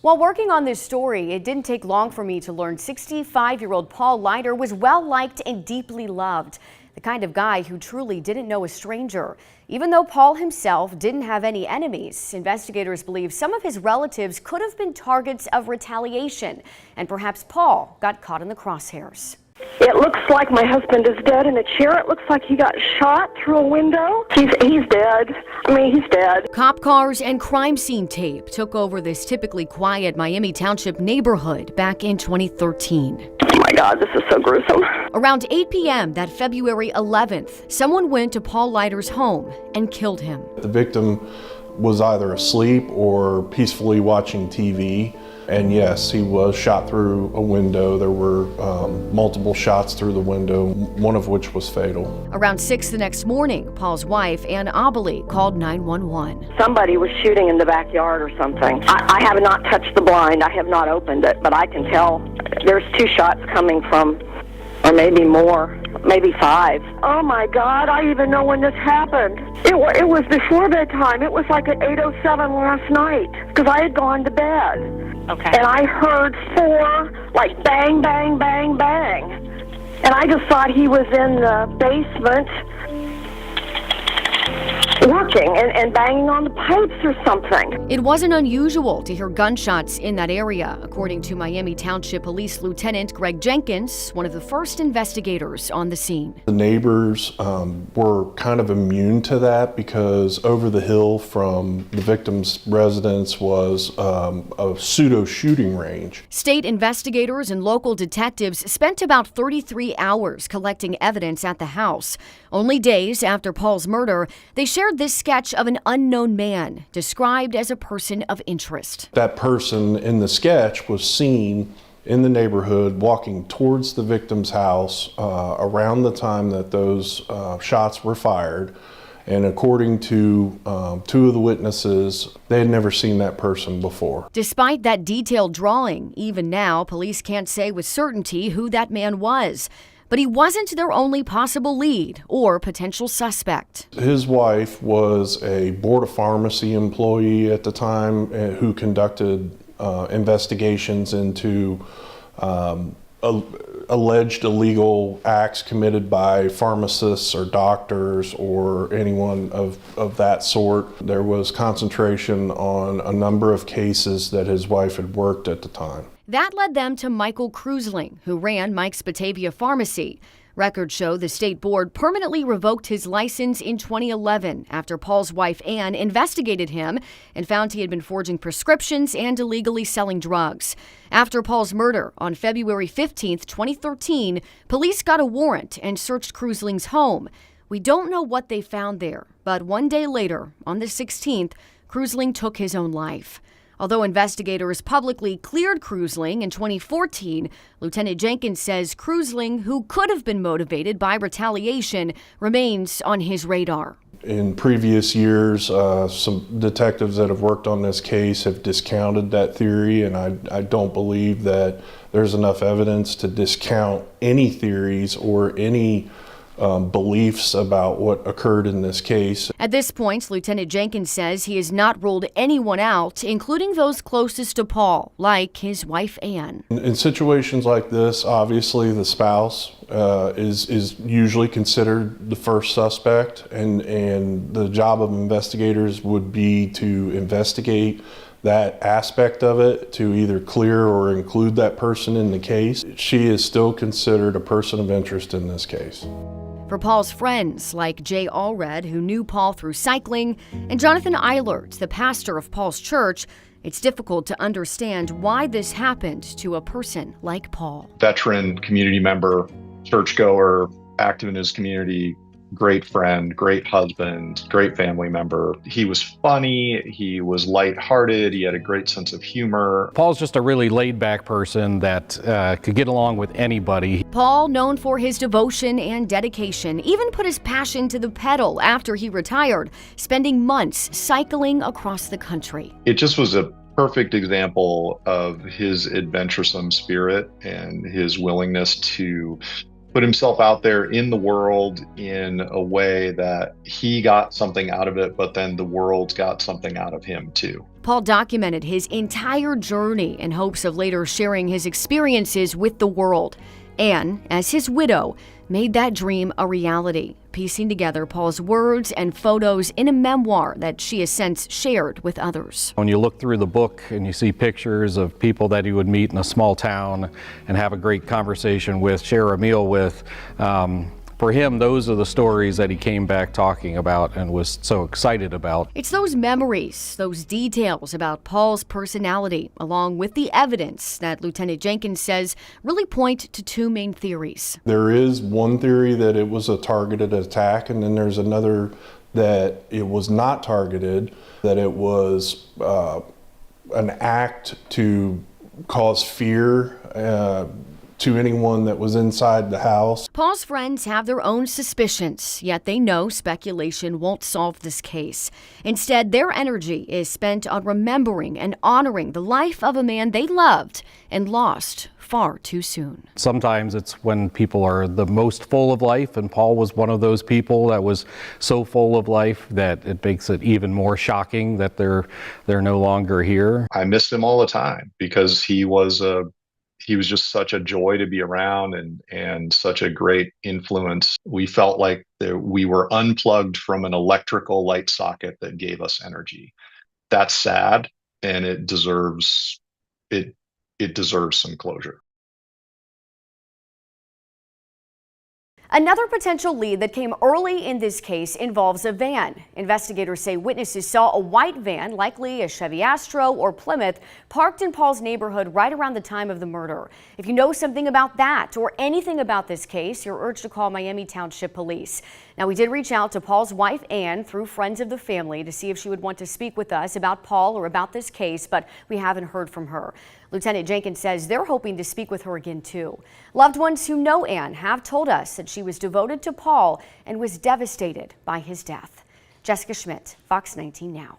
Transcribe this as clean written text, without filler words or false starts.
While working on this story, it didn't take long for me to learn 65-year-old Paul Leiter was well liked and deeply loved. The kind of guy who truly didn't know a stranger. Even though Paul himself didn't have any enemies, investigators believe some of his relatives could have been targets of retaliation, and perhaps Paul got caught in the crosshairs. It looks like my husband is dead in a chair. It looks like he got shot through a window. He's dead. He's dead. Cop cars and crime scene tape took over this typically quiet Miami Township neighborhood back in 2013. Oh my God, this is so gruesome. Around 8 p.m. that February 11th, someone went to Paul Leiter's home and killed him. The victim was either asleep or peacefully watching TV. And yes, he was shot through a window. There were multiple shots through the window, one of which was fatal. Around 6 the next morning, Paul's wife, Ann Abilene, called 911. Somebody was shooting in the backyard or something. I have not touched the blind. I have not opened it, but I can tell there's 2 shots coming from, or maybe more, maybe 5. Oh my God, I even know when this happened. It was before bedtime. It was like at 8:07 last night, because I had gone to bed. Okay. And I heard 4, like bang, bang, bang, bang. And I just thought he was in the basement working and banging on the pipes or something. It wasn't unusual to hear gunshots in that area, according to Miami Township Police Lieutenant Greg Jenkins, one of the first investigators on the scene. The neighbors were kind of immune to that because over the hill from the victim's residence was a pseudo shooting range. State investigators and local detectives spent about 33 hours collecting evidence at the house. Only days after Paul's murder, they shared this sketch of an unknown man, described as a person of interest. That person in the sketch was seen in the neighborhood walking towards the victim's house around the time that those shots were fired. And according to 2 of the witnesses, they had never seen that person before. Despite that detailed drawing, even now, police can't say with certainty who that man was. But he wasn't their only possible lead or potential suspect. His wife was a Board of Pharmacy employee at the time who conducted investigations into alleged illegal acts committed by pharmacists or doctors or anyone of that sort. There was concentration on a number of cases that his wife had worked at the time. That led them to Michael Krusling, who ran Mike's Batavia Pharmacy. Records show the state board permanently revoked his license in 2011 after Paul's wife Ann investigated him and found he had been forging prescriptions and illegally selling drugs. After Paul's murder on February 15, 2013, police got a warrant and searched Krusling's home. We don't know what they found there, but one day later, on the 16th, Krusling took his own life. Although investigators publicly cleared Krusling in 2014, Lieutenant Jenkins says Krusling, who could have been motivated by retaliation, remains on his radar. In previous years, some detectives that have worked on this case have discounted that theory, and I don't believe that there's enough evidence to discount any theories or any beliefs about what occurred in this case. At this point, Lieutenant Jenkins says he has not ruled anyone out, including those closest to Paul, like his wife Ann. In situations like this, obviously the spouse is usually considered the first suspect, and the job of investigators would be to investigate that aspect of it, to either clear or include that person in the case. She is still considered a person of interest in this case. For Paul's friends, like Jay Allred, who knew Paul through cycling, and Jonathan Eilert, the pastor of Paul's church, it's difficult to understand why this happened to a person like Paul. Veteran, community member, churchgoer, active in his community, great friend, great husband, great family member. He was funny, he was lighthearted, he had a great sense of humor. Paul's just a really laid-back person that could get along with anybody. Paul, known for his devotion and dedication, even put his passion to the pedal after he retired, spending months cycling across the country. It just was a perfect example of his adventuresome spirit and his willingness to put himself out there in the world in a way that he got something out of it, but then the world got something out of him too. Paul documented his entire journey in hopes of later sharing his experiences with the world. Anne, as his widow, made that dream a reality, piecing together Paul's words and photos in a memoir that she has since shared with others. When you look through the book and you see pictures of people that he would meet in a small town and have a great conversation with, share a meal with, for him, those are the stories that he came back talking about and was so excited about. It's those memories, those details about Paul's personality, along with the evidence that Lieutenant Jenkins says really point to two main theories. There is one theory that it was a targeted attack, and then there's another that it was not targeted, that it was an act to cause fear to anyone that was inside the house. Paul's friends have their own suspicions, yet they know speculation won't solve this case. Instead, their energy is spent on remembering and honoring the life of a man they loved and lost far too soon. Sometimes it's when people are the most full of life, and Paul was one of those people that was so full of life that it makes it even more shocking that they're no longer here. I missed him all the time because he was just such a joy to be around and such a great influence. We felt like we were unplugged from an electrical light socket that gave us energy. That's sad, and it deserves some closure. Another potential lead that came early in this case involves a van. Investigators say witnesses saw a white van, likely a Chevy Astro or Plymouth, parked in Paul's neighborhood right around the time of the murder. If you know something about that or anything about this case, you're urged to call Miami Township Police. Now, we did reach out to Paul's wife, Anne, through friends of the family to see if she would want to speak with us about Paul or about this case, but we haven't heard from her. Lieutenant Jenkins says they're hoping to speak with her again, too. Loved ones who know Anne have told us that she was devoted to Paul and was devastated by his death. Jessica Schmidt, Fox 19 Now.